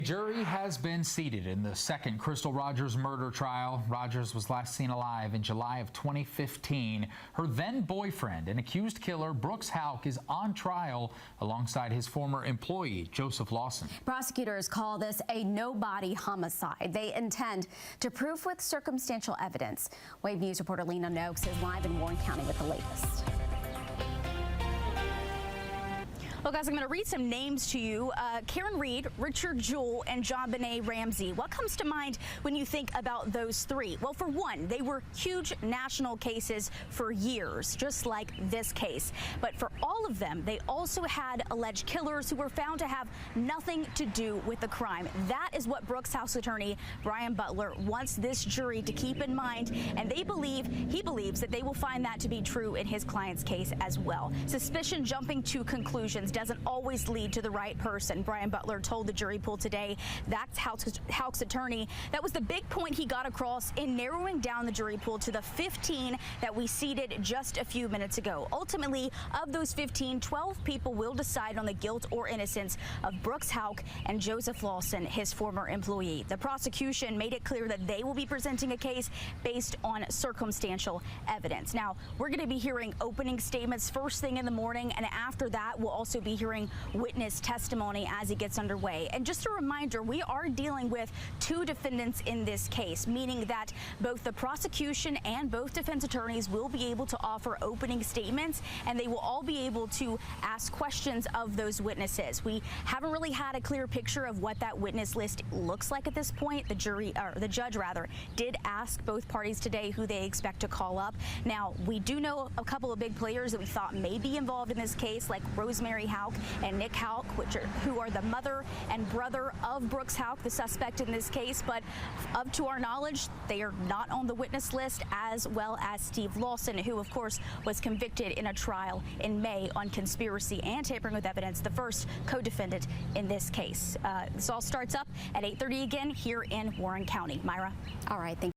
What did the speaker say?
Jury has been seated in the second Crystal Rogers murder trial. Rogers was last seen alive in July of 2015. Her then boyfriend and accused killer, Brooks Houck, is on trial alongside his former employee, Joseph Lawson. Prosecutors call this a no-body homicide. They intend to prove with circumstantial evidence. Wave News reporter Lena Noakes is live in Warren County with the latest. Well, guys, I'm going to read some names to you. Karen Reed, Richard Jewell, and JonBenet Ramsey. What comes to mind when you think about those three? Well, for one, they were huge national cases for years, just like this case. But for all of them, they also had alleged killers who were found to have nothing to do with the crime. That is what Brooks House attorney Brian Butler wants this jury to keep in mind, and he believes that they will find that to be true in his client's case as well. Suspicion jumping to conclusions doesn't always lead to the right person. Brian Butler told the jury pool today, that's Houck's attorney. That was the big point he got across in narrowing down the jury pool to the 15 that we seated just a few minutes ago. Ultimately, of those 15, 12 people will decide on the guilt or innocence of Brooks Houck and Joseph Lawson, his former employee. The prosecution made it clear that they will be presenting a case based on circumstantial evidence. Now, we're going to be hearing opening statements first thing in the morning, and after that, we'll also be hearing witness testimony as it gets underway. And just a reminder, we are dealing with two defendants in this case, meaning that both the prosecution and both defense attorneys will be able to offer opening statements, and they will all be able to ask questions of those witnesses. We haven't really had a clear picture of what that witness list looks like at this point. The judge did ask both parties today who they expect to call up. Now, we do know a couple of big players that we thought may be involved in this case, like Rosemary Houck and Nick Houck, who are the mother and brother of Brooks Houck, the suspect in this case. But up to our knowledge, they are not on the witness list, as well as Steve Lawson, who, of course, was convicted in a trial in May on conspiracy and tampering with evidence, the first co-defendant in this case. This all starts up at 8:30 again here in Warren County. Myra. All right. Thank you.